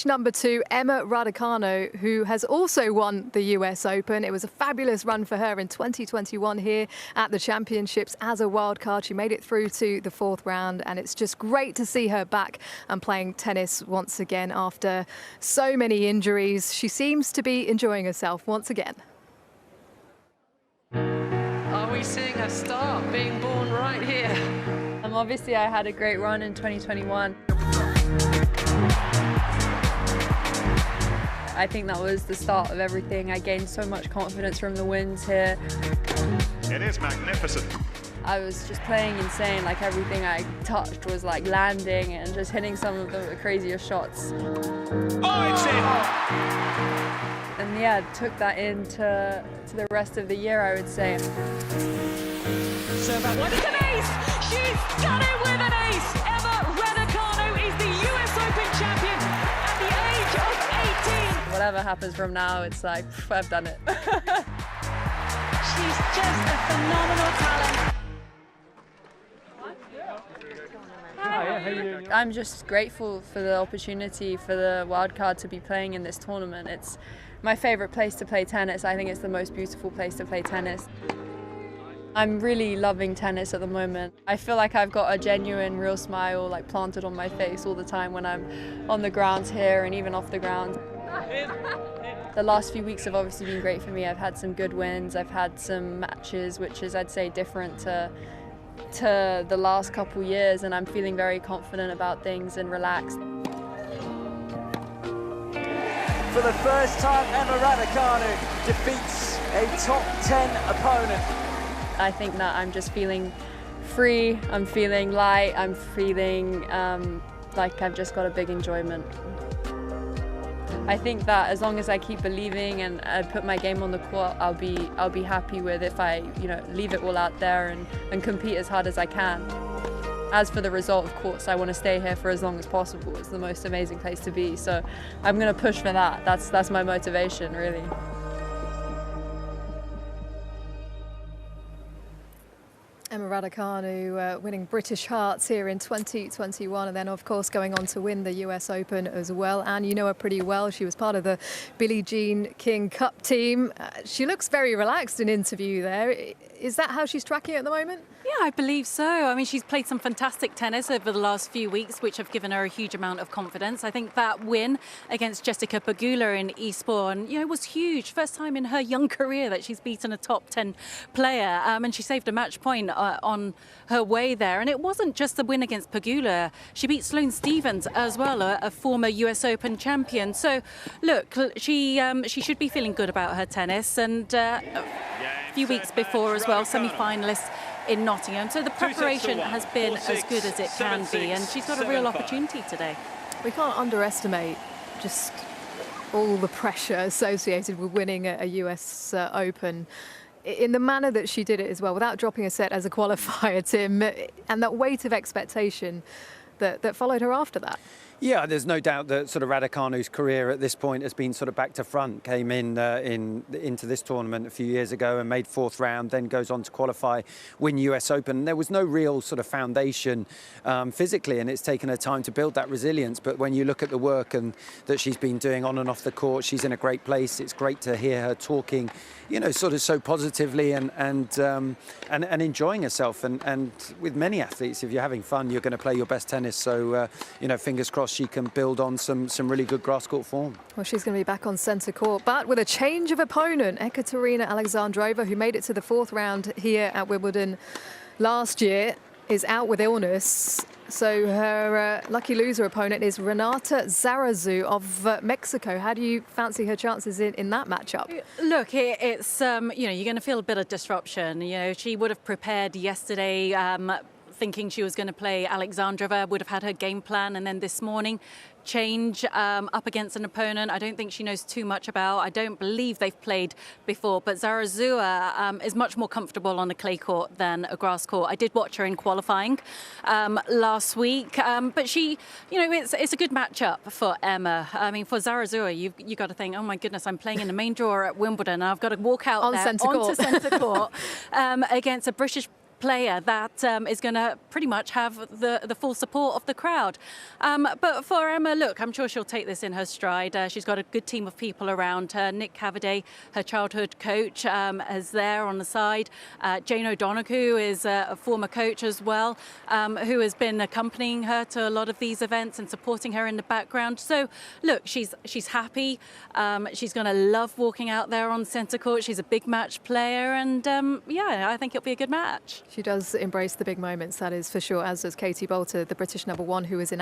Number 2, Emma Raducanu, who has also won the US Open. It was a fabulous run for her in 2021 here at the Championships as a wildcard. She made it through to the 4th round, and it's just great to see her back and playing tennis once again after so many injuries. She seems to be enjoying herself once again. Are we seeing a star being born right here? Obviously, I had a great run in 2021. I think that was the start of everything. I gained so much confidence from the wins here. It is magnificent. I was just playing insane, like everything I touched was like landing and just hitting some of the craziest shots. Oh, it's in! And yeah, took that into the rest of the year, I would say. Serve out one, it's an ace! She's done it with an ace! Emma Raducanu is the US Open champion at the age of 18. Whatever happens from now, it's like, I've done it. She's just a phenomenal talent. I'm just grateful for the opportunity for the wildcard to be playing in this tournament. It's my favorite place to play tennis. I think it's the most beautiful place to play tennis. I'm really loving tennis at the moment. I feel like I've got a genuine, real smile like planted on my face all the time when I'm on the grounds here and even off the ground. The last few weeks have obviously been great for me. I've had some good wins. I've had some matches, which is, I'd say, different to the last couple years, and I'm feeling very confident about things and relaxed. For the first time, Emma Raducanu defeats a top 10 opponent. I think that I'm just feeling free, I'm feeling light, I'm feeling like I've just got a big enjoyment. I think that as long as I keep believing and I put my game on the court, I'll be happy with if I leave it all out there and compete as hard as I can. As for the result, of course, I want to stay here for as long as possible. It's the most amazing place to be, so I'm going to push for that. That's my motivation, really. Emma Raducanu winning British hearts here in 2021, and then of course going on to win the US Open as well. And you know her pretty well. She was part of the Billie Jean King Cup team. She looks very relaxed in interview there. Is that how she's tracking at the moment? Yeah, I believe so. I mean, she's played some fantastic tennis over the last few weeks, which have given her a huge amount of confidence. I think that win against Jessica Pegula in Eastbourne, was huge. First time in her young career that she's beaten a top 10 player, and she saved a match point on her way there. And it wasn't just the win against Pegula. She beat Sloane Stephens as well, a former US Open champion. So, look, she should be feeling good about her tennis. And a few weeks before as well, semi-finalists in Nottingham. So the preparation has been as good as it can be, and she's got a real opportunity today. We can't underestimate just all the pressure associated with winning a US Open in the manner that she did it as well, without dropping a set as a qualifier, Tim, and that weight of expectation that followed her after that. Yeah, there's no doubt that sort of Raducanu's career at this point has been sort of back to front. Came into this tournament a few years ago and made 4th round, then goes on to qualify, win US Open. There was no real sort of foundation physically, and it's taken her time to build that resilience. But when you look at the work that she's been doing on and off the court, she's in a great place. It's great to hear her talking, sort of so positively and enjoying herself. And with many athletes, if you're having fun, you're going to play your best tennis. So, fingers crossed she can build on some really good grass court form. Well, she's going to be back on centre court, but with a change of opponent. Ekaterina Alexandrova, who made it to the 4th round here at Wimbledon last year, is out with illness. So her lucky loser opponent is Renata Zarazu of Mexico. How do you fancy her chances in that matchup? Look, it's you're going to feel a bit of disruption. She would have prepared yesterday, thinking she was going to play Alexandrova, would have had her game plan, and then this morning change up against an opponent I don't think she knows too much about. I don't believe they've played before, but Zarazua is much more comfortable on a clay court than a grass court. I did watch her in qualifying last week, but she, it's a good matchup for Emma. I mean, for Zarazua, you got to think, oh my goodness, I'm playing in the main draw at Wimbledon, and I've got to walk out on there centre onto centre court against a British player that is going to pretty much have the full support of the crowd. But for Emma, look, I'm sure she'll take this in her stride. She's got a good team of people around her. Nick Cavaday, her childhood coach, is there on the side. Jane O'Donoghue is a former coach as well, who has been accompanying her to a lot of these events and supporting her in the background. So, look, she's happy. She's going to love walking out there on centre court. She's a big match player, and yeah, I think it'll be a good match. She does embrace the big moments, that is for sure, as does Katie Boulter, the British #1, who is in